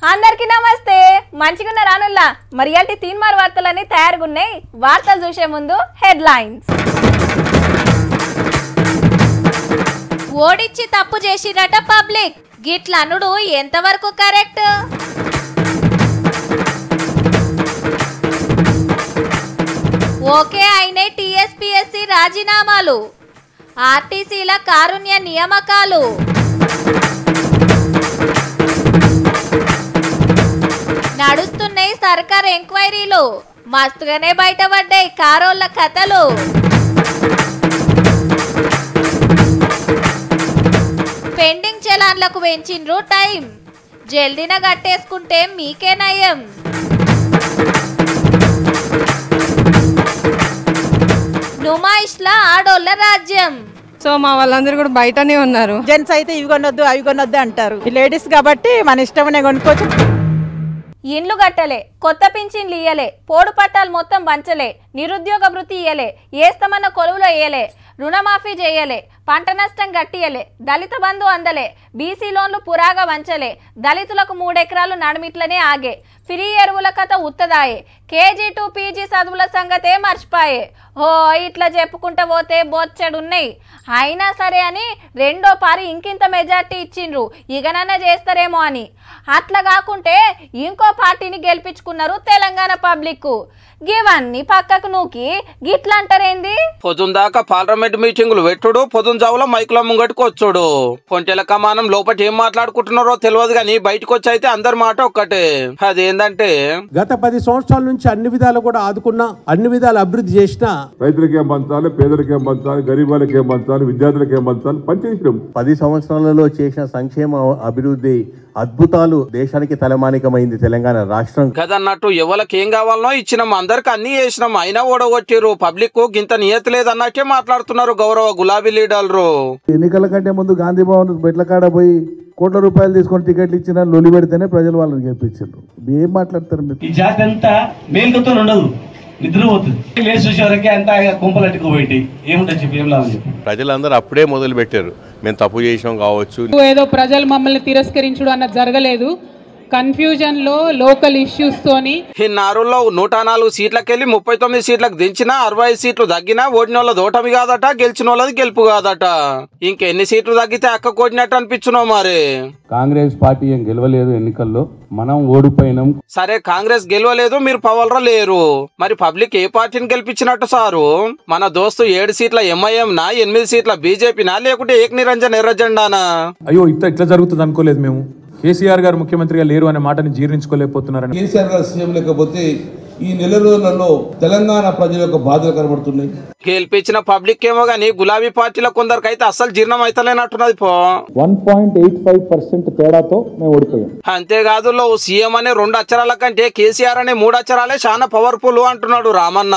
అందరికీ నమస్తే మంచిగున్న రానుల్లా మరి ఇయాల్టి తీన్మార్ వార్తలన్నీ తయారుగున్నాయి వార్తలు చూసే ముందు హెడ్లైన్స్ ఓడిచ్చి తప్పు చేసిరట పబ్లిక్ గిట్లనుడు ఎంతవరకు కరెక్ట్ ఓకే అయినే టీఎస్పీఎస్సీ రాజీనామాలు ఆర్టీసీల కారుణ్య నియామకాలు నడుస్తున్నాయి సర్కార్ ఎంక్వైరీలు మస్తుగానే బయటపడ్డాయి కారోళ్ళ కథలు పెండింగ్ చలాన్లకు పెంచిండ్రు టైం జల్దీన కట్టేసుకుంటే మీకే నయం నుమాయిష్ల ఆడోళ్ళ రాజ్యం సో మా వాళ్ళందరూ కూడా బయటనే ఉన్నారు జెంట్స్ అయితే ఇవి కొనొద్దు అవి కొనొద్దు అంటారు లేడీస్ కాబట్టి మన ఇష్టమనే కొనుక్కోవచ్చు ఇండ్లు కట్టలే కొత్త పింఛన్లు ఇయ్యలే పోడు పట్టాలు మొత్తం పంచలే నిరుద్యోగ భృతి ఇయ్యలే ఏస్తమన్న కొలువులో ఇయ్యలే రుణమాఫీ చేయలే పంట నష్టం గట్టియలే దళిత బంధు అందలే బీసీ లోన్లు పురాగా వంచలే దళితులకు 3 ఎకరాలు నడుమిట్లనే ఆగే ఫ్రీ ఎరువుల కథ ఉత్తదాయే కేజీ టు పీజీ చదువుల సంగతే మర్చిపాయే ఓ ఇట్లా చెప్పుకుంటూ పోతే బొచ్చడున్నాయి అయినా సరే అని రెండో పారి ఇంకింత మెజార్టీ ఇచ్చిండ్రు ఇగనన్నా చేస్తారేమో అని అట్లా కాకుంటే ఇంకో పార్టీని గెలిపించుకున్నారు తెలంగాణ పబ్లిక్ గివన్నీ పక్కకు నూకి గిట్లా అంటారేంది పొద్దుందాకా పార్లమెంట్ మీటింగులు పెట్టుడు పొద్దుంజావులో మైకుల ముంగటికి వచ్చాడు పొంటెల కమానం లోపటి ఏం మాట్లాడుకుంటున్నారో తెలియదు కానీ బయటకు వచ్చి అయితే అందరి మాట ఒక్కటే అదేంటంటే గత 10 సంవత్సరాల నుంచి అన్ని విధాలు కూడా ఆదుకున్నా అన్ని విధాలు అభివృద్ధి చేసినా రైతులకి ఏం పంచాలి పేదలకి ఏం పంచాలి గరీబాలకి ఏం పంచాలి విద్యార్థులకి ఏం పంచాలి పనిచేసినాం 10 సంవత్సరాలలో చేసిన సంక్షేమ అభివృద్ధి అద్భుతాలు దేశానికి తలమానికమైంది తెలంగాణ రాష్ట్రం కదన్నట్టు ఎవరికి ఏం కావాలనో ఇచ్చినాం అందరికి అన్ని చేసినాం అయినా ఓడగొట్టిరు పబ్లిక్ గింత నియత లేదన్నట్టే మాట్లాడుతున్నారు గౌరవ గులాబీ లీడర్లు ఎన్నికల కంటే ముందు గాంధీ భవన్ బెట్ల కాడ పోయి కోట్ల రూపాయలు తీసుకొని టికెట్లు ఇచ్చిన లొలి పెడితేనే ప్రజలు వాళ్ళని గెలిపించారు ఏం మాట్లాడతారు మీరు ఈ జాతి అంతా మేలుతో ఉండదు నిద్రపోతుంది లేచి చూసేవరకే అంతా కుంపలట్టుకు పోయి ఏముంటుంది చెప్పి ఏం లాభం చెప్పి ప్రజలందరూ అప్పుడే మొదలు పెట్టారు మేము తప్పు చేసినాం కావచ్చు ఏదో ప్రజలు మమ్మల్ని తిరస్కరించడం అన్నది జరగలేదు కన్ఫ్యూజన్ లో లోకల్ ఇష్యూస్ తోని ఈ నారుల్లో 104 సీట్లకెళ్ళి 39 సీట్లకు దించినా 65 సీట్లు తగ్గినా ఓడిన వాళ్ళది ఓటమి కాదట గెలిచిన వాళ్ళది గెలుపు కాదట ఇంకెన్ని సీట్లు తగ్గితే అక్క కోడినట్టు అనిపించున్నావు మరి కాంగ్రెస్ పార్టీ ఏం గెలవలేదు ఎన్నికల్లో మనం ఓడిపోయినాం సరే కాంగ్రెస్ గెలవలేదు మీరు పవర్లో లేరు మరి పబ్లిక్ ఏ పార్టీని గెలిపించినట్టు సారు మన దోస్తు 7 సీట్ల ఎంఐఎం నా 8 సీట్ల బీజేపీనా లేకుంటే ఏక్ నిరంజన్ ఎర్రజెండానా అయ్యో ఇట్లా జరుగుతుంది అనుకోలేదు మేము కేసీఆర్ గారు ముఖ్యమంత్రిగా లేరు అనే మాటని జీర్ణించుకోలేకపోతున్నారని కేసీఆర్ గారు సీఎం లేకపోతే ఈ నెల రోజులలో తెలంగాణ ప్రజల యొక్క బాధలు కనబడుతున్నాయి గెలిపించిన పబ్లిక్ ఏమో గానీ గులాబీ పార్టీల కొందరికైతే అస్సలు జీర్ణం అయితలేనట్టున్నది పో 1.85% తేడాతో మేము ఓడిపోయాం అంతేకాదు సీఎం అనే 2 అక్షరాల కంటే కేసీఆర్ అనే 3 అక్షరాలే చాలా పవర్ఫుల్ అంటున్నాడు రామన్న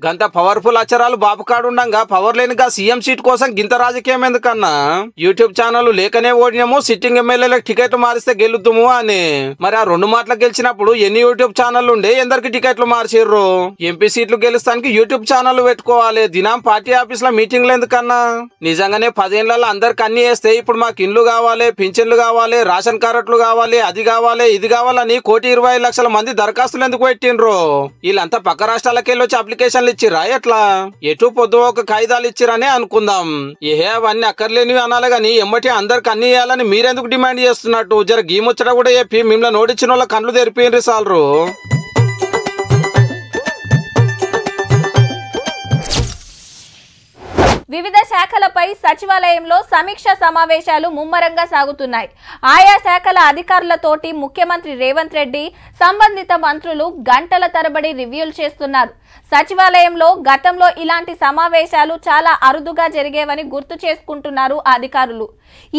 గంత పవర్ఫుల్ అక్షరాలు బాబు కాడుండగా పవర్ లేనిగా సీఎం సీట్ కోసం గింత రాజకీయం ఎందుకన్నా యూట్యూబ్ ఛానల్ లేకనే ఓడినాము సిట్టింగ్ ఎమ్మెల్యేలకు టికెట్ మారిస్తే గెలుద్దుము అని మరి ఆ 2 మాటలు గెలిచినప్పుడు ఎన్ని యూట్యూబ్ ఛానల్ ఉండే ఎందరికి టికెట్లు మార్చిర్రు ఎంపీ సీట్లు గెలుస్తానికి యూట్యూబ్ ఛానల్ పెట్టుకోవాలి దినం పార్టీ ఆఫీస్ లో మీటింగ్లు ఎందుకన్నా నిజంగానే 10 ఏళ్లలో అందరికి అన్ని వేస్తే ఇప్పుడు మాకు ఇండ్లు కావాలి పింఛన్లు కావాలి రేషన్ కార్డులు కావాలి అది కావాలి ఇది కావాలని 1,25,00,000 మంది దరఖాస్తులు ఎందుకు పెట్టిండ్రు వీళ్ళంతా పక్క రాష్ట్రాలకు వెళ్ళి వచ్చి అప్లికేషన్లు ఇచ్చిరా ఎట్లా ఎటు పొద్దు ఒక కాయిదాలు ఇచ్చిరనే అనుకుందాం ఏ అవన్నీ అక్కర్లేనివి అనాలి గాని ఎమ్మటి అందరికి అన్ని వేయాలని మీరెందుకు డిమాండ్ చేస్తున్నట్టు జర గీముచ్చట కూడా చెప్పి మిమ్మల్ని నోటిచ్చిన వాళ్ళ కళ్ళు తెరిపోయిండ్రు సాలరు వివిధ శాఖలపై సచివాలయంలో సమీక్ష సమావేశాలు ముమ్మరంగా సాగుతున్నాయి ఆయా శాఖల అధికారులతోటి ముఖ్యమంత్రి రేవంత్ రెడ్డి సంబంధిత మంత్రులు గంటల తరబడి రివ్యూలు చేస్తున్నారు సచివాలయంలో గతంలో ఇలాంటి సమావేశాలు చాలా అరుదుగా జరిగేవని గుర్తు చేసుకుంటున్నారు అధికారులు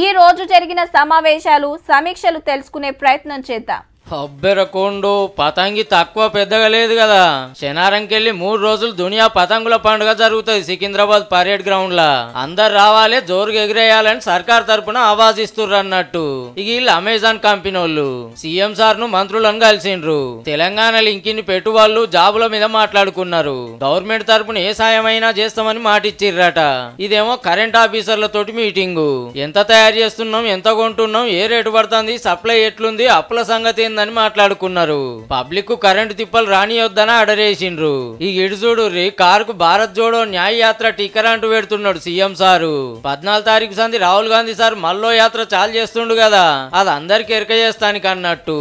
ఈ రోజు జరిగిన సమావేశాలు సమీక్షలు తెలుసుకునే ప్రయత్నం చేద్దాం అబ్బెరకొండు పతంగి తక్కువ పెద్దగా లేదు కదా శనారంకెళ్ళి 3 రోజులు దునియా పతంగుల పండుగ జరుగుతుంది సికింద్రాబాద్ పరేడ్ గ్రౌండ్ లా అందరు రావాలి జోరుగా ఎగిరేయాలని సర్కార్ తరపున ఆవాజిస్తుర్రు అన్నట్టు ఇక వీళ్ళు అమెజాన్ కంపెనీ వాళ్ళు సీఎం సార్ ను మంత్రులను కలిసిండ్రు తెలంగాణలో ఇంకిన్ని పెట్టువాళ్ళు జాబుల మీద మాట్లాడుకున్నారు గవర్నమెంట్ తరపున ఏ సాయమైనా చేస్తామని మాటిచ్చిర్రట ఇదేమో కరెంట్ ఆఫీసర్లతోటి మీటింగు ఎంత తయారు చేస్తున్నాం ఎంత కొంటున్నాం ఏ రేటు పడుతుంది సప్లై ఎట్లుంది అప్పుల సంగతి ఏందని మాట్లాడుకున్నారు. పబ్లిక్ కరెంటు తిప్పలు రానియొద్దని అడరేసిండ్రు. ఈ ఇడుజూడు కారుకు భారత్ జోడో న్యాయ యాత్ర టిక్కర్ అంటూ పెడుతున్నాడు సీఎం సారు. 14 తారీఖు సంది రాహుల్ గాంధీ సార్ మల్లో యాత్ర చాలు చేస్తుండు కదా, అది అందరికి ఎరక చేస్తానికి అన్నట్టు.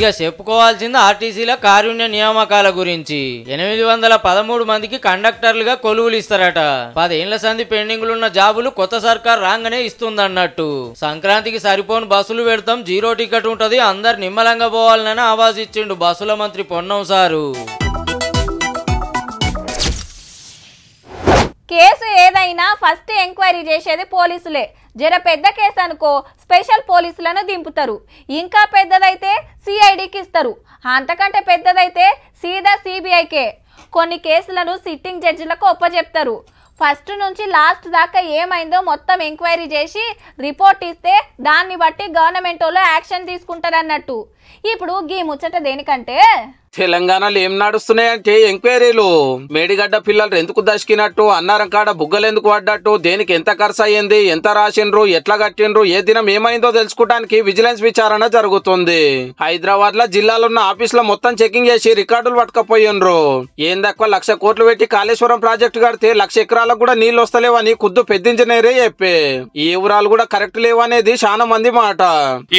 ఇక చెప్పుకోవాల్సింది ఆర్టీసీల కారుణ్య నియామకాల గురించి. 813 మందికి కండక్టర్లుగా కొలువులు ఇస్తారట. 10 ఏళ్ల సంది పెండింగ్లున్న జాబులు కొత్త సర్కార్ రాగానే ఇస్తుందన్నట్టు. సంక్రాంతికి సరిపోని బస్సులు పెడతాం, 0 టికెట్ ఉంటది, అందరు నిమ్మలంగా పోవాలని ఆవాజ్ ఇచ్చిండు బస్సుల మంత్రి పొన్నం సారు. కేసు ఏదైనా ఫస్ట్ ఎంక్వైరీ చేసేది పోలీసులే. జర పెద్ద కేసు అనుకో స్పెషల్ పోలీసులను దింపుతారు, ఇంకా పెద్దదైతే సిఐడికి ఇస్తారు, అంతకంటే పెద్దదైతే సీదా సిబిఐకే. కొన్ని కేసులను సిట్టింగ్ జడ్జిలకు ఒప్పచెప్తారు. ఫస్ట్ నుంచి లాస్ట్ దాకా ఏమైందో మొత్తం ఎంక్వైరీ చేసి రిపోర్ట్ ఇస్తే దాన్ని బట్టి గవర్నమెంట్ వాళ్ళు యాక్షన్ తీసుకుంటారన్నట్టు. ఇప్పుడు గీ ముచ్చట దేనికంటే తెలంగాణలో ఏం నడుస్తున్నాయంటే ఎంక్వైరీలు. మేడిగడ్డ పిల్లలు ఎందుకు దశకినట్టు, అన్నారం కాడ బుగ్గలు ఎందుకు పడ్డట్టు, దేనికి ఎంత ఖర్చు అయ్యింది, ఎంత రాసిండ్రు, ఎట్లా కట్టిండ్రు, ఏ దినం ఏమైందో తెలుసుకోవడానికి విజిలెన్స్ విచారణ జరుగుతుంది. హైదరాబాద్ లో జిల్లాలో ఉన్న ఆఫీసులో మొత్తం చెకింగ్ చేసి రికార్డులు పట్టుకపోయిండ్రు. ఏం తక్కువ 1,00,000 కోట్లు పెట్టి కాళేశ్వరం ప్రాజెక్టు కడితే 1,00,000 ఎకరాలకు కూడా నీళ్లు వస్తలేవని ఖుద్దు పెద్ద ఇంజనీరే చెప్పే. ఈ వివరాలు కూడా కరెక్ట్ లేవనేది చాలా మంది మాట.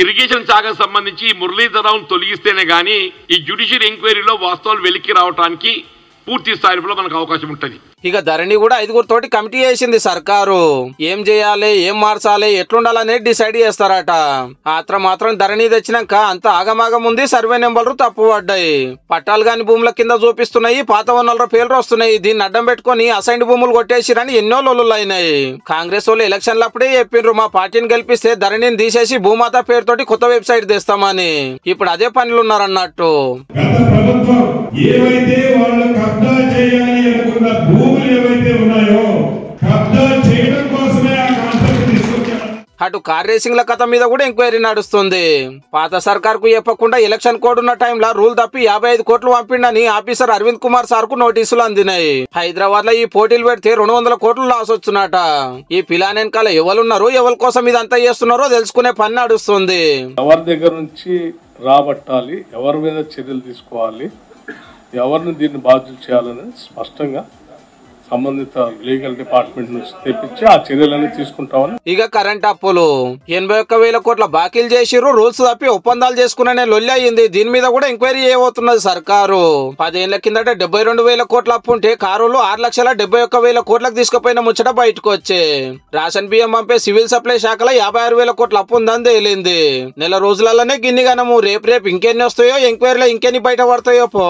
ఇరిగేషన్ శాఖకు సంబంధించి మురళీధరరావును తొలగిస్తేనే గానీ ఈ జ్యుడిషియల్ ఎంక్వైరీలో వాస్తవాలు వెలికి రావడానికి పూర్తి స్థాయిలో మనకు అవకాశం ఉంటుంది. ఇక ధరణి కూడా 5 తోటి కమిటీ వేసింది సర్కారు. ఏం చేయాలి, ఏం మార్చాలి, ఎట్లుండాలనేది డిసైడ్ చేస్తారట. మాత్రం ధరణి తెచ్చినాక అంత ఆగమాగం ఉంది, సర్వే నెంబర్లు తప్పు పడ్డాయి, పట్టాలు కాని భూముల కింద చూపిస్తున్నాయి, పాత వనరుల పేర్లు వస్తున్నాయి. దీన్ని అడ్డం పెట్టుకుని అసైన్డ్ భూములు కొట్టేసిరని ఎన్నో లొల్లులు అయినాయి. కాంగ్రెస్ వాళ్ళు ఎలక్షన్లు అప్పుడే చెప్పిండ్రు మా పార్టీని గెలిపిస్తే ధరణిని తీసేసి భూమాత పేరుతోటి కొత్త వెబ్సైట్ తెస్తామని. ఇప్పుడు అదే పనులు ఉన్నారన్నట్టు. ఏవైతే వాళ్ళు కబ్జా చేయాలి అనుకున్న భూములు ఏవైతే ఉన్నాయో కబ్జా చేయడం కోసమే ఆ కాన్సెప్ట్ తీసుకొచ్చారు. అటు కార్ రేసింగ్ల కథ మీద కూడా ఎంక్వైరీ నడుస్తుంది. పాత సర్కార్ కు చెప్పకుండా ఎలక్షన్ కోడ్ ఉన్న టైంలో రూల్ తప్పి 55 కోట్లు పంపిండని ఆఫీసర్ అరవింద్ కుమార్ సార్ కు నోటీసులు అందినాయి. హైదరాబాద్ లో ఈ పోటీలు పెడితే 200 కోట్లు లాస్ వచ్చున్నట. ఈ పిలాన్ వెనకాల ఎవరున్నారు, ఎవరి కోసం ఇదంతా చేస్తున్నారో తెలుసుకునే పని నడుస్తుంది. ఎవరి దగ్గర నుంచి రాబట్టాలి, ఎవరి మీద చర్యలు తీసుకోవాలి, ఎవరిని దీన్ని బాధ్యత చేయాలని స్పష్టంగా సంబంధిత లీగల్ డిపార్ట్మెంట్ నుంచి తెప్పించి ఆ చర్యలన్నీ తీసుకుంటామని. ఇక కరెంట్ అప్పులు 81,000 కోట్ల బాకీలు చేసిర్రు, రూల్స్ తప్పి ఒప్పందాలు చేసుకునే లొల్లి అయ్యింది. దీని మీద కూడా ఎంక్వైరీ చేయబోతున్నది సర్కారు. 10 ఏళ్ల కిందట 72,000 కోట్ల అప్పు ఉంటే కారులు 6,71,000 కోట్లకు తీసుకుపోయిన ముచ్చట బయటకు వచ్చే. రేషన్ బియ్యం పంపే సివిల్ సప్లై శాఖలో 56,000 కోట్ల అప్పు ఉందని తేలింది. నెల రోజులలోనే గిన్ని గనము. రేపు ఇంకెన్ని వస్తాయో, ఎంక్వైరీలో ఇంకెన్ని బయట పడతాయో పో.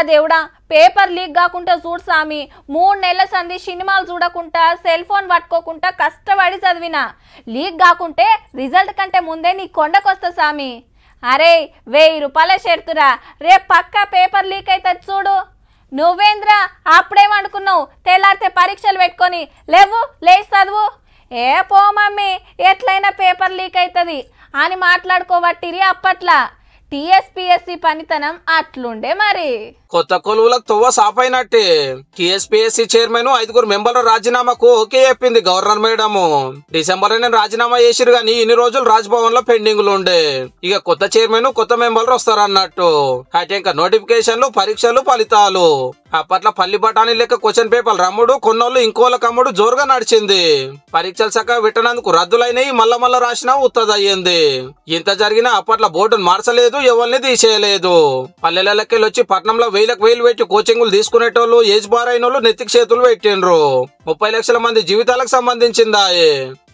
దేవుడా పేపర్ లీక్ కాకుండా చూడు సామి. 3 నెలల సంది సినిమాలు చూడకుండా సెల్ ఫోన్ పట్టుకోకుండా కష్టపడి చదివినా. లీక్ కాకుంటే రిజల్ట్ కంటే ముందే నీ కొండకొస్తా సామి. అరే 1000 రూపాయల షెర్తురా, రేపు పక్కా పేపర్ లీక్ అవుతుంది చూడు. నువ్వేంద్రా అప్పుడేమనుకున్నావు, తెల్లారితే పరీక్షలు పెట్టుకొని లేచి చదువు. ఏ పో మమ్మీ, ఎట్లయినా పేపర్ లీక్ అవుతుంది అని మాట్లాడుకోబట్టిరి అప్పట్లా. టీఎస్పీఎస్సీ పనితనం అట్లుండే మరి. కొత్త కొలువులకు తొవ్వ సాపైనట్టే. టీఎస్పీఎస్సీ చైర్మన్ 5 మెంబర్ల రాజీనామాకు ఓకే చెప్పింది గవర్నర్ మేడం. డిసెంబర్ రాజీనామా చేసిరు గానీ ఇన్ని రోజులు రాజ్భవన్ లో పెండింగ్లు ఉండే. ఇక కొత్త చైర్మన్, కొత్త మెంబర్లు వస్తారన్నట్టు. అయితే ఇంకా నోటిఫికేషన్లు, పరీక్షలు, ఫలితాలు. అప్పట్లో పల్లి బఠానీ లెక్క క్వశ్చన్ పేపర్ రమ్ముడు, కొన్నోళ్ళు ఇంకోళ్ళ కమ్ముడు జోరుగా నడిచింది. పరీక్షలు చక్కగా పెట్టినందుకు రద్దులైనవి, మళ్ళా రాసినా ఉత్తదయ్యింది. ఇంత జరిగినా అప్పట్లో బోర్డును మార్చలేదు, ఎవరిని తీసేయలేదు. పల్లెలకెళ్ళి వచ్చి పట్నంలో 1000 పెట్టి కోచింగ్లు తీసుకునేటోళ్ళు, ఏజ్ బార్ అయిన వాళ్ళు నెత్తికి చేతులు పెట్టిండ్రు. 30 లక్షల మంది జీవితాలకు సంబంధించిందా.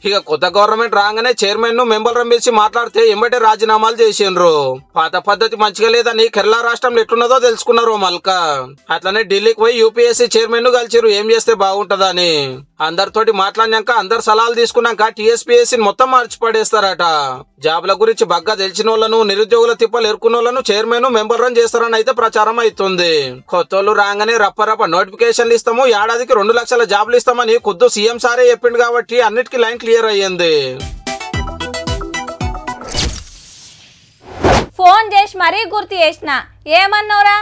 ఇక కొత్త గవర్నమెంట్ రాగానే చైర్మన్ ను మెంబర్లను పిలిచి మాట్లాడితే ఎంబటే రాజీనామాలు చేసిండ్రు. పాత పద్ధతి మంచిగా లేదని కేరళ రాష్ట్రంలో ఎట్లున్నదో తెలుసుకున్నారు మల్కా. అట్లనే ఢిల్లీకి పోయి యూపీఎస్సీ చైర్మన్ ను కలిసిరు, ఏం చేస్తే బాగుంటదని. అందరితోటి మాట్లాడినాక, అందరు సలహాలు తీసుకున్నాక టీఎస్పీఎస్సీ మొత్తం మార్చి పడేస్తారట. జాబ్ల గురించి బగ్గా తెలిసిన వాళ్ళను, నిరుద్యోగుల తిప్పలు ఎరుకున్న వాళ్ళను చైర్మన్, మెంబర్లను చేస్తారని అయితే ప్రచారం అవుతుంది. కొత్తోళ్ళు రాగానే రప్ప నోటిఫికేషన్లు ఇస్తాము, ఏడాదికి 2 లక్షల జాబ్లు ఇస్తామని ఖుద్దు సీఎం సారే చెప్పిండు కాబట్టి అన్నిటికీ లైన్ క్లియర్ అయ్యింది. ఫోన్ చేసి మరీ గుర్తు చేసిన. ఏమన్నావురా?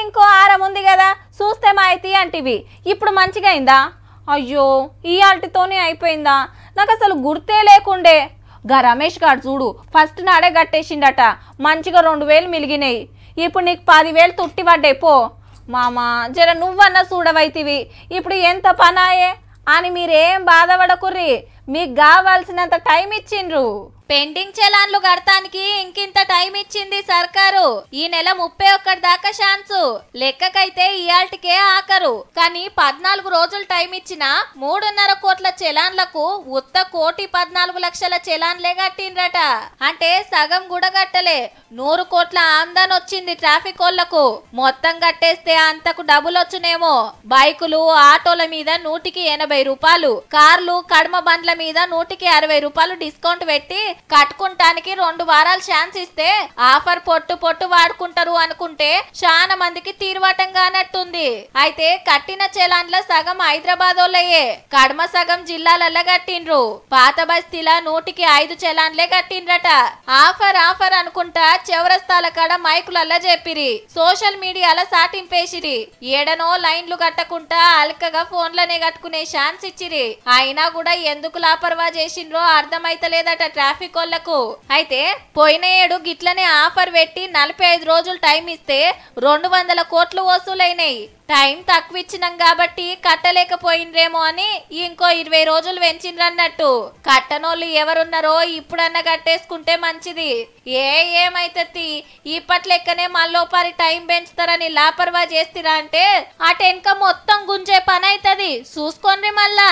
ఇంకో 6 ఉంది కదా, చూస్తే చూస్తే మాయితీ అంటివి, ఇప్పుడు మంచిగా అయిందా? అయ్యో ఇయాల్టితోనే అయిపోయిందా? నాకు అసలు గుర్తే లేకుండే. గా రమేష్ గారు చూడు ఫస్ట్ నాడే కట్టేసిండట, మంచిగా 2000 మిలిగినాయి. ఇప్పుడు నీకు 10,000 తుట్టి పడ్డాయి. పో మామా జర నువ్వన్నా చూడవైతివి, ఇప్పుడు ఎంత పనాయే అని మీరేం బాధపడకుర్రి, మీకు కావాల్సినంత టైం ఇచ్చిండ్రు. పెండింగ్ చలాన్లు కడతానికి ఇంకింత టైం ఇచ్చింది సర్కారు. ఈ నెల 31 దాకా ఛాన్సు. లెక్కకైతే ఇయాల్టికే ఆఖరు. కానీ 14 రోజులు టైం ఇచ్చిన 3.5 కోట్ల చలాన్లకు ఉత్త 1,14,00,000 చలాన్లే కట్టిండ్రట. అంటే సగం కూడా కట్టలే. 100 కోట్ల ఆమ్దాన్ వచ్చింది ట్రాఫిక్ వాళ్ళకు. మొత్తం కట్టేస్తే అంతకు డబ్బులు వచ్చునేమో. బైకులు ఆటోల మీద 180 రూపాయలు, కార్లు కడమ బండ్ల మీద 160 రూపాయలు డిస్కౌంట్ పెట్టి కట్టుకుంటానికి 2 వారాలు ఛాన్స్ ఇస్తే ఆఫర్ పొట్టు వాడుకుంటారు అనుకుంటే చాలా మందికి తీర్వాటంగా అన్నట్టుంది. అయితే కట్టిన చలాన్ల సగం హైదరాబాద్ వాళ్ళయే, కడమ సగం జిల్లాలల్ల కట్టిండ్రు. పాత బస్తీల 105 చలాన్లే కట్టిండ్రట. ఆఫర్ అనుకుంటా చౌరస్తాల కాడ మైకులల్ల చెప్పిరి, సోషల్ మీడియాల సాటింపేసిరి. ఏడనో లైన్లు కట్టకుండా అల్కగా ఫోన్లనే కట్టుకునే ఛాన్స్ ఇచ్చిరి. అయినా కూడా ఎందుకు లాపర్వా చేసిండ్రో అర్థమైతలేదట ట్రాఫిక్ వాళ్ళకు. అయితే పోయిన ఏడు గిట్లనే ఆఫర్ పెట్టి 45 రోజులు టైం ఇస్తే 200 కోట్లు వసూలైనాయి. టైం తక్కువ ఇచ్చినాం కాబట్టి కట్టలేకపోయినరేమో అని ఇంకో 20 రోజులు పెంచిండ్రన్నట్టు. కట్టనోళ్ళు ఎవరున్నారో ఇప్పుడన్నా కట్టేసుకుంటే మంచిది. ఏమైతే ఇప్పట్లెక్కనే మళ్ళోపారి టైం పెంచుతారని లాపర్వా చేస్తారా అంటే అటెనక మొత్తం గుంజే పని అవుతుంది. చూసుకోండి మళ్ళా.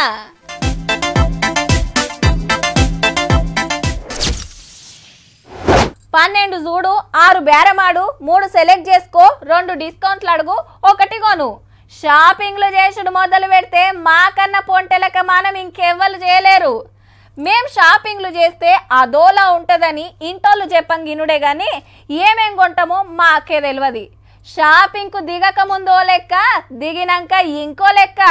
12 చూడు, 6 బేరమాడు, 3 సెలెక్ట్ చేసుకో, 2 డిస్కౌంట్లు అడుగు, 1 కొను. షాపింగ్లు చేసుడు మొదలు పెడితే మాకన్నా పొంటెలక మనం ఇంకెవ్వరు చేయలేరు. మేం షాపింగ్లు చేస్తే అదోలా ఉంటుందని ఇంటోళ్ళు చెప్పంగినుడే కానీ ఏమేం కొంటామో మాకే తెలియదు. షాపింగ్కు దిగక ముందో లెక్క, దిగినాక ఇంకో లెక్క.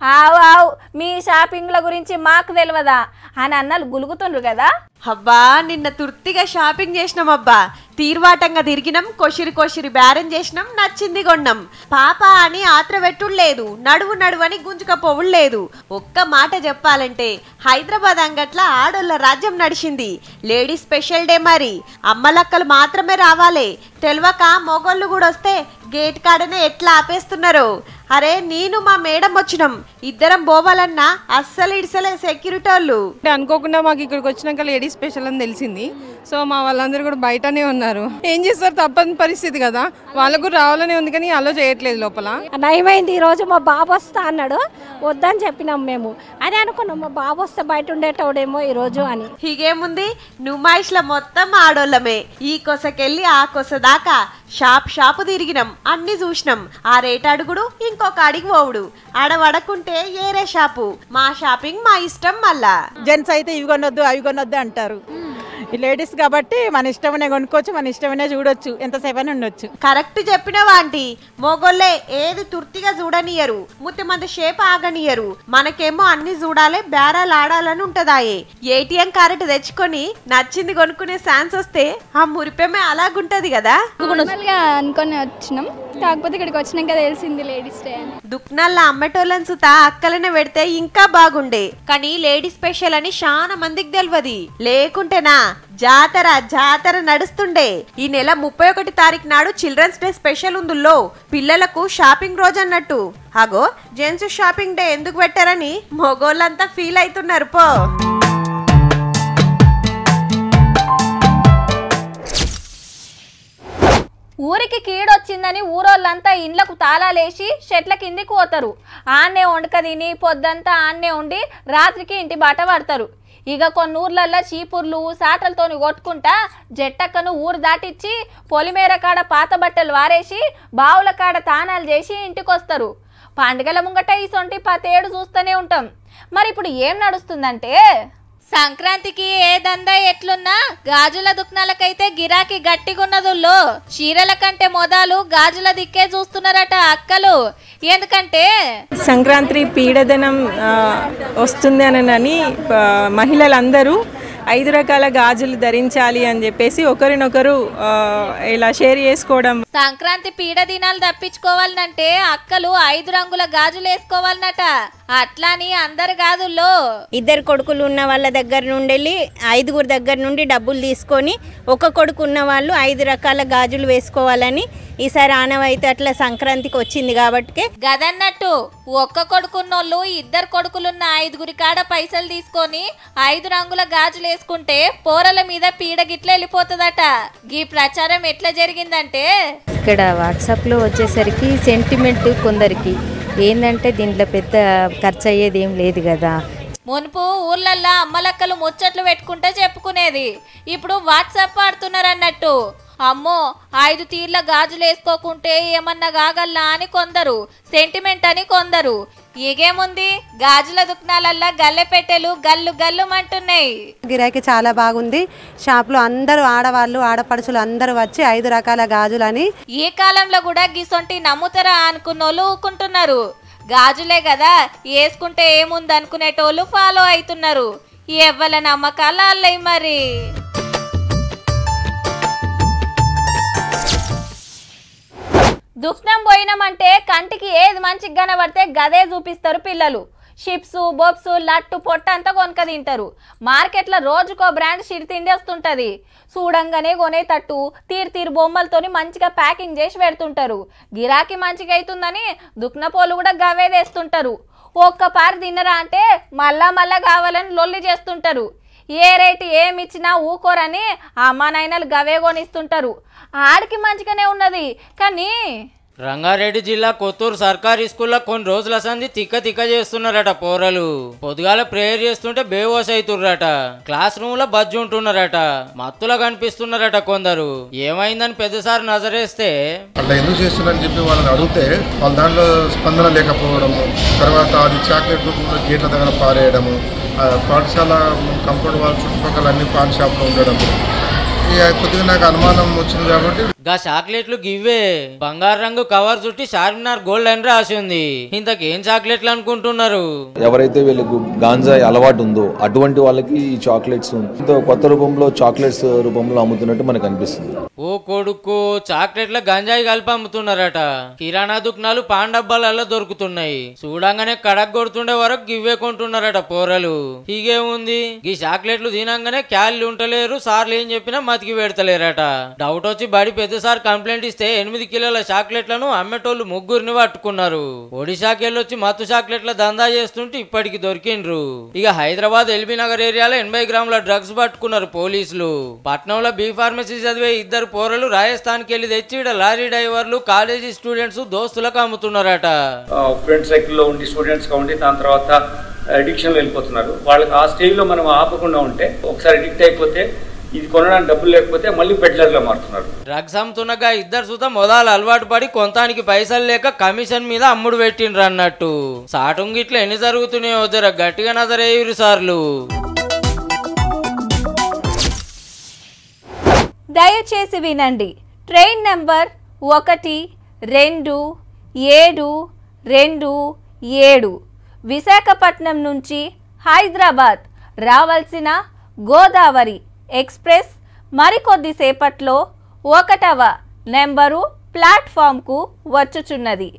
ఆవు మీ షాపింగ్ల గురించి మాకు తెలియదా అని అన్నలు గులుగుతుండ్రు కదా. అబ్బా నిన్న తుర్తిగా షాపింగ్ చేసినాం అబ్బా, తీర్వాటంగా తిరిగినాం, కొషిరి బేరం చేసినాం, నచ్చింది కొన్నాం. పాప అని ఆత్రవెట్టుడు లేదు, నడువు అని గుంజుకపోవుడు లేదు. ఒక్క మాట చెప్పాలంటే హైదరాబాద్ అంగట్ల ఆడోళ్ళ రాజ్యం నడిచింది. లేడీస్ స్పెషల్ డే మరి. అమ్మలక్కలు మాత్రమే రావాలి, తెలవక మొగోళ్ళు కూడా వస్తే గేట్ కాడనే ఎట్లా ఆపేస్తున్నారు. అరే నేను మా మేడం వచ్చినాం, ఇద్దరం పోవాలన్నా అస్సలు ఇడిసలే సెక్యూరిటీ వాళ్ళు. అనుకోకుండా మాకు ఇక్కడికి వచ్చినాక లేడీస్ స్పెషల్ అని తెలిసింది. సో మా వాళ్ళందరూ కూడా బయటనే ఉన్నారు. ఏం చేస్తారు, తప్పని పరిస్థితి కదా, వాళ్ళకు రావాలనే ఉంది కానీ అలో చేయట్లేదు లోపల. నయమైంది ఈ రోజు మా బాబు వస్తా అన్నాడు, వద్దని చెప్పినాం మేము. అని అనుకున్నాం మా బాబు వస్తే బయట ఉండేటోడేమో ఈ రోజు అని. హీగేముంది, నుమాయిష్ల మొత్తం ఆడోళ్ళమే. ఈ కొసకెళ్ళి ఆ కొస దాకా షాపు తిరిగినాం, అన్ని చూసినాం. ఆ రేట్ అడుగుడు, ఇంకొక అడిగి పోవుడు, ఆడవడకుంటే ఏరే షాపు. మా షాపింగ్ మా ఇష్టం. మళ్ళా జెంట్స్ అయితే ఇవి కొనొద్దు అవి కొనొద్దు అంటారు. ఈ లేడీస్ కాబట్టి మన ఇష్టమనే కొనుక్కోవచ్చు, మన ఇష్టమనే చూడొచ్చు, ఎంతసేపైనా ఉండొచ్చు. Correct చెప్పినవా aunty. మొగోళ్ళే ఏది తుర్తిగా చూడనియరు, ముత్తిమంది షేప్ ఆగనియరు. మనకేమో అన్ని చూడాలి, బేరాలు ఆడాలని ఉంటదాయే. ఏటీఎం కార్డు తెచ్చుకొని నచ్చింది కొనుక్కునే ఛాన్స్ వస్తే ఆ మురిపేమే అలాగుంటది కదా. అనుకొని వచ్చినాం, కాకపోతే ఇక్కడికి వచ్చినాక తెలిసింది లేడీస్ డే అని. దుక్నల్ల అమ్మటోళ్ళని సుతా అక్కలనే పెడితే ఇంకా బాగుండే, కానీ లేడీస్ స్పెషల్ అని చాలా మందికి తెలియదు. లేకుంటేనా జాతర నడుస్తుండే. ఈ నెల 31 తారీఖు నాడు చిల్డ్రన్స్ డే స్పెషల్ ఉందుల్లో పిల్లలకు షాపింగ్ రోజు అన్నట్టు. అగో జెంట్స్ షాపింగ్ డే ఎందుకు పెట్టారని మొగోళ్ళంతా ఫీల్ అవుతున్నారు పో. ఊరికి కీడొచ్చిందని ఊరోళ్ళంతా ఇండ్లకు తాళాలేసి చెట్ల కిందికి పోతారు. ఆన్నే వండక తిని పొద్దంతా ఆన్నే ఉండి రాత్రికి ఇంటి బాట పడతారు. ఇక కొన్ని ఊర్లల్లో చీపుర్లు సాటలతోని కొట్టుకుంటా జట్టక్కను ఊరు దాటిచ్చి పొలిమేర కాడ పాత బట్టలు వారేసి బావుల కాడ తానాలు చేసి ఇంటికి వస్తారు. పండుగల ముంగట ఈ సొంటి 10 ఏడు చూస్తూనే ఉంటాం. మరి ఇప్పుడు ఏం నడుస్తుందంటే సంక్రాంతికి ఏ దందా ఎట్లున్నా గాజుల దుకాణాలకైతే గిరాకీ గట్టిగున్నదుల్లో. చీరల కంటే మొదలు గాజుల దిక్కే చూస్తున్నారట అక్కలు. ఎందుకంటే సంక్రాంతి పీడదనం వస్తుంది అని మహిళలందరూ 5 రకాల గాజులు ధరించాలి అని చెప్పేసి ఒకరినొకరు ఇలా షేర్ చేసుకోవడం. సంక్రాంతి పీడ దినాలు తప్పించుకోవాలంటే అక్కలు 5 రంగుల గాజులు వేసుకోవాలన్నట. అట్లాని అందరు గాజుల్లో 2 కొడుకులు ఉన్న వాళ్ళ దగ్గర నుండి వెళ్ళి 5 దగ్గర నుండి డబ్బులు తీసుకొని ఒక కొడుకు ఉన్న వాళ్ళు 5 రకాల గాజులు వేసుకోవాలని ఈసారి ఆనవాయితీ అట్లా సంక్రాంతికి వచ్చింది కాబట్టి గదన్నట్టు ఒక్క కొడుకున్నోళ్ళు 2 కొడుకులున్న 5 కాడ పైసలు తీసుకొని 5 రంగుల గాజులు వేసుకుంటే పోరల మీద పీడ గిట్ల వెళ్ళిపోతుందట. ఈ ప్రచారం ఎట్లా జరిగిందంటే ఇక్కడ వాట్సాప్లో వచ్చేసరికి సెంటిమెంట్ కొందరికి ఏంటంటే దీంట్లో పెద్ద ఖర్చు అయ్యేది ఏం లేదు కదా. మునుపు ఊర్లల్లో అమ్మలక్కలు ముచ్చట్లు పెట్టుకుంటే చెప్పుకునేది, ఇప్పుడు వాట్సాప్ ఆడుతున్నారు అన్నట్టు. అమ్మో 5 తీర్ల గాజులు వేసుకోకుంటే ఏమన్నా కాగల్లా అని కొందరు, సెంటిమెంట్ అని కొందరు. ఏగేముంది గాజుల దుకాణాలల్లో గల్లె పెట్టెలు గల్లు గల్లు అంటున్నాయి. గిరాకీ చాలా బాగుంది. షాప్లో అందరూ ఆడవాళ్ళు ఆడపడుచులు అందరూ వచ్చి 5 రకాల గాజులని ఈ కాలంలో కూడా గిసొంటి నమ్ముతారా అనుకున్నోళ్ళు ఊకుంటున్నారు. గాజులే కదా వేసుకుంటే ఏముంది అనుకునేటోళ్ళు ఫాలో అవుతున్నారు. ఎవ్వల నమ్మకాలు అల్లయి. మరి దుఃఖం పోయినామంటే కంటికి ఏది మంచిగా కనబడితే గదే చూపిస్తారు పిల్లలు. చిప్స్ బొబ్స్ లట్టు పొట్ట అంతా కొనక తింటారు. మార్కెట్లో రోజుకో బ్రాండ్ చిరుతిండి వస్తుంటుంది. చూడంగానే కొనేటట్టు తీరు బొమ్మలతోని మంచిగా ప్యాకింగ్ చేసి పెడుతుంటారు. గిరాకీ మంచిగా అవుతుందని దుక్నపోలు కూడా గవే తెస్తుంటారు. ఒక్కపారి తిన్నరా అంటే మళ్ళా కావాలని లొల్లి చేస్తుంటారు. ఏ రేటు ఏమిచ్చినా ఊకోరని అమ్మా నాయనలు గవే కొనిస్తుంటారు. ఆడికి మంచిగానే ఉన్నది కానీ రంగారెడ్డి జిల్లా కొత్తూరు సర్కారీ స్కూల్లో కొన్ని రోజుల సంది తిక్క చేస్తున్నారట పోరలు. పొద్దుగాల ప్రేయర్ చేస్తుంటే బేవోస్ అవుతుర్రట. క్లాస్ రూమ్ లో బజ్జు ఉంటున్నారట. మత్తులో కనిపిస్తున్నారట కొందరు. ఏమైందని పెద్దసారి నజరేస్తే అట్లా ఎందుకు చేస్తున్నారని చెప్పి వాళ్ళని అడిగితే వాళ్ళ దాంట్లో స్పందన లేకపోవడము, తర్వాత అది చాక్లెట్ రూపంలో గేట్ల దగ్గర పారేయడము, పాఠశాల కంపౌండ్ వాళ్ళ చుట్టుపక్కల అన్ని పాన్ షాప్లో ఉండడము, కొద్దిగా నాకు అనుమానం వచ్చింది కాబట్టి గా చాక్లెట్లు గివ్వే బంగారు రంగు కవర్ చుట్టి చార్మినార్ గోల్డ్ అని రాసి ఉంది. ఇంతకేం చాక్లెట్లు అనుకుంటున్నారు? ఎవరైతే వీళ్ళకు గాంజా అలవాటు ఉందో అటువంటి వాళ్ళకి ఈ చాక్లెట్స్ కొత్త రూపంలో చాక్లెట్స్ రూపంలో అమ్ముతున్నట్టు మనకు అనిపిస్తుంది. ఓ కొడుకు చాక్లెట్ల గంజాయి కలిపి అమ్ముతున్నారట. కిరాణా దుకాణాలు పాన్ డబ్బాలలో దొరుకుతున్నాయి. చూడంగానే కడక్ కొడుతుండే వరకు గివ్వే కొంటున్నారట పోరలు. ఇగేముంది ఈ చాక్లెట్లు తినంగానే క్యాలీలు ఉంటలేరు, సార్లు ఏం చెప్పినా మతికి పెడతలేరట. డౌట్ వచ్చి బడి పెద్దసారి కంప్లైంట్ ఇస్తే 8 కిలోల చాక్లెట్లను అమ్మేటోళ్ళు 3 పట్టుకున్నారు. ఒడిశాకి వెళ్ళొచ్చి మత్తు చాక్లెట్ల దందా చేస్తుంటే ఇప్పటికి దొరికిండ్రు. ఇక హైదరాబాద్ ఎల్బీ నగర్ ఏరియాలో 80 గ్రాముల డ్రగ్స్ పట్టుకున్నారు పోలీసులు. పట్నంలో బీ ఫార్మసీ చదివే 2 పోరలు రాజస్థాన్కి వెళ్ళి తెచ్చి లారీ డ్రైవర్లు కాలేజీ స్టూడెంట్స్ దోస్తులకు అమ్ముతున్నారట. ఫ్రెండ్ సైకిల్ లో ఉండి స్టూడెంట్స్ గా ఉండి దాని తర్వాత అడిక్షన్ వెళ్ళిపోతున్నారు. వాళ్ళకి ఆ స్టేజ్ లో మనం ఆపకుండా ఉంటే ఒకసారి అడిక్ట్ అయిపోతే ఇది కొనడానికి డబ్బులు లేకపోతే మళ్ళీ పెడ్లర్గా మారుతున్నారు. డ్రగ్స్ అమ్ముతున్నగా 2 సుతం మొదలు అలవాటు పడి కొంతానికి పైసలు లేక కమిషన్ మీద అమ్ముడు పెట్టిండ్రు అన్నట్టు. సాటుంగిట్లు ఎన్ని జరుగుతున్నాయో జర గట్టిగా నజరేయురు సార్లు. దయచేసి వినండి. ట్రైన్ నెంబర్ 1227 విశాఖపట్నం నుంచి హైదరాబాద్ రావాల్సిన గోదావరి ఎక్స్ప్రెస్ మరికొద్దిసేపట్లో 1వ నెంబరు ప్లాట్ఫామ్కు వచ్చుచున్నది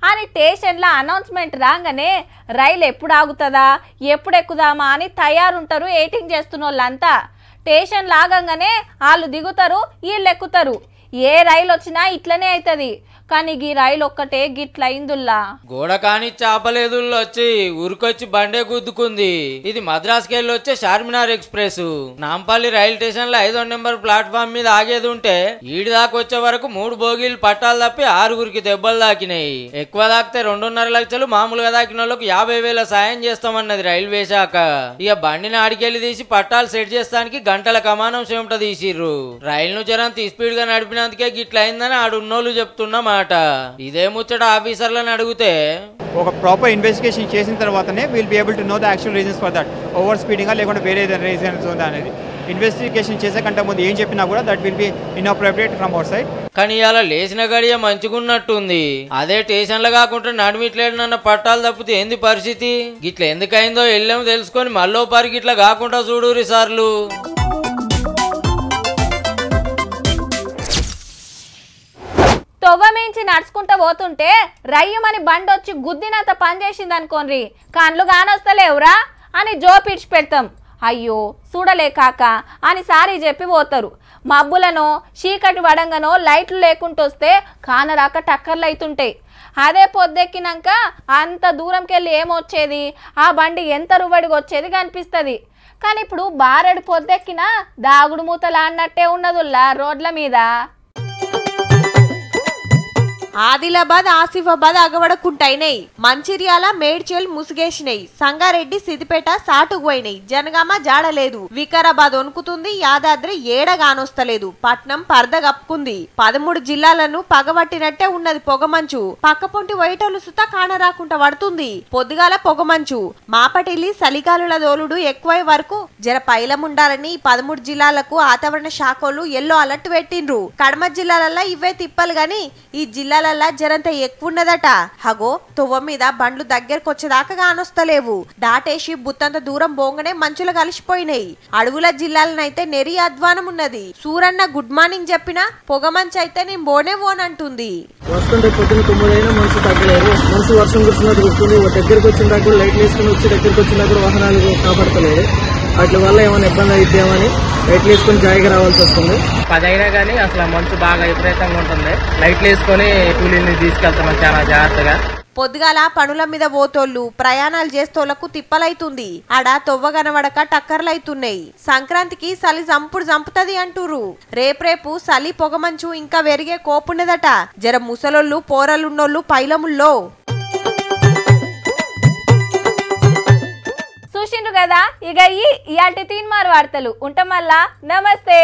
అని స్టేషన్లో అనౌన్స్మెంట్ రాగానే రైలు ఎప్పుడు ఆగుతుందా ఎప్పుడు ఎక్కుదామా అని తయారుంటారు. ఎయిటింగ్ చేస్తున్న వాళ్ళంతా స్టేషన్ లాగంగానే వాళ్ళు దిగుతారు, వీళ్ళు ఎక్కుతారు. ఏ రైలు వచ్చినా ఇట్లనే అవుతుంది. కానీ ఈ రైలు ఒక్కటే గిట్ల అయిందుల్లా. గోడ కాని చాపలేదు వచ్చి ఊరికొచ్చి బండే గుద్దుకుంది. ఇది మద్రాసుకి వెళ్ళి వచ్చే చార్మినార్ ఎక్స్ప్రెస్ నాంపల్లి రైలు స్టేషన్ లో 5వ నెంబర్ ప్లాట్ఫామ్ మీద ఆగేది ఉంటే ఈడి దాకా వచ్చే వరకు 3 బోగీలు పట్టాలు తప్పి 6 దెబ్బలు తాకినాయి. ఎక్కువ తాకితే 2.5 లక్షలు, మామూలుగా తాకిన వాళ్ళకు 50,000 సాయం చేస్తామన్నది రైల్వే శాఖ. ఇక బండిని ఆడికెళ్ళి తీసి పట్టాలు సెట్ చేస్తానికి గంటల కమానం చెమట తీసిర్రు. రైలును జరంత స్పీడ్ గా నడిపినందుకే గిట్ల అయిందని ఆడున్నోళ్ళు చెప్తున్నమాట. ఇదే ముచ్చట ఆఫీసర్లను అడిగితే ఒక ప్రాపర్ ఇన్వెస్టిగేషన్ చేసిన తర్వాతనే will be able to know the actual reasons for that. Over speeding లేకుంటే వేరే రీజన్స్ ఉందా అనేది ఇన్వెస్టిగేషన్ చేసే కంటే ముందు ఏం చెప్పినా కూడా that will be inappropriate from our side. కానీ అలా లేచిన గడియ మంచుకున్నట్టుంది. అదే స్టేషన్లో కాకుండా నడిమిట్లేడనన్న పట్టాలు తప్పితే ఏంది పరిస్థితి? గిట్ల ఎందుకైందో వెళ్ళాము తెలుసుకొని మళ్ళీ పరికి ఇట్లా కాకుండా చూడురి సార్లు. తొవ్వమించి నడుచుకుంటా పోతుంటే రయ్యమని బండొచ్చి గుద్దినంత పనిచేసింది అనుకోండి, కండ్లు కానొస్తలేవురా అని జోపిడ్చి పెడతాం. అయ్యో చూడలే కాక అని సారీ చెప్పి పోతారు. మబ్బులను చీకటి వడంగానో లైట్లు లేకుండా వస్తే కానరాక టక్కర్లు అవుతుంటాయి. అదే పొద్దెక్కినాక అంత దూరంకి వెళ్ళి ఏమొచ్చేది, ఆ బండి ఎంత రువడికి వచ్చేది కనిపిస్తుంది. కానీ ఇప్పుడు బారెడు పొద్దెక్కినా దాగుడు మూతలు అన్నట్టే ఉన్నదుల్లా రోడ్ల మీద. ఆదిలాబాద్ ఆసిఫాబాద్ అగవడకుంటైనాయి, మంచిర్యాల మేడ్చల్ ముసుగేసినాయి, సంగారెడ్డి సిద్దిపేట సాటుకుపోయినాయి, జనగామ జాడలేదు, వికారాబాద్ వణుకుతుంది, యాదాద్రి ఏడగానొస్తలేదు, పట్నం పరద కప్పుకుంది. 13 జిల్లాలను పగబట్టినట్టే ఉన్నది పొగమంచు. పక్కపొంటి వైటోలు సుతా కానరాకుండా పడుతుంది పొద్దుగాల పొగమంచు. మాపటిల్లి చలిగాలుల దోలుడు ఎక్కువై వరకు జర పైలముండాలని 13 జిల్లాలకు వాతావరణ శాఖలు ఎల్లో అలర్ట్ పెట్టిండ్రు. కడమ జిల్లాలలో ఇవే తిప్పలు గాని ఈ జిల్లాల జరంత ఎక్కువ ఉన్నదట. హగో తువ్వ మీద బండ్లు దగ్గరకు వచ్చేదాకా కానొస్తలేవు. దాటేసి బుత్తంత దూరం బోంగనే మంచులు కలిసిపోయినాయి. అడవుల జిల్లాలనైతే నెరి అధ్వానం ఉన్నది. సూరన్న గుడ్ మార్నింగ్ చెప్పినా పొగమంచు అయితే నేను బోనంటుంది. వస్తుంటే పొద్దున 9 అయినా మనసు తగ్గలేదు. మనసు వర్షం కురిసినట్టు గుర్తుంది. దగ్గరకు వచ్చిన దగ్గర లైట్లు వేసుకుని వచ్చి దగ్గరకు వచ్చిన దగ్గర వాహనాలు కాపాడతలేదు. వాటి వల్ల ఏమైనా ఇబ్బంది అయిద్దామని లైట్లు వేసుకొని జాయిగా రావాల్సి వస్తుంది. 10 అయినా కానీ అసలు మంచు బాగా విపరీతంగా ఉంటుంది. లైట్లు వేసుకొని కూలీని తీసుకెళ్తాం చాలా జాగ్రత్తగా. పొద్దుగాల పనుల మీద పోతోళ్ళు ప్రయాణాలు చేస్తోళ్లకు తిప్పలైతుంది. ఆడ తొవ్వ కనబడక టక్కర్లైతున్నాయి. సంక్రాంతికి చలి చంపుతది అంటూరు. రేపు చలి పొగమంచు ఇంకా వెరిగే కోపుండదట. జర ముసలోళ్ళు పోరలున్నోళ్ళు పైలముల్లో. చూసిండ్రు కదా, ఇక ఇయాల్టి తీన్మార్ వార్తలు ఉంటాం. మళ్ళా నమస్తే.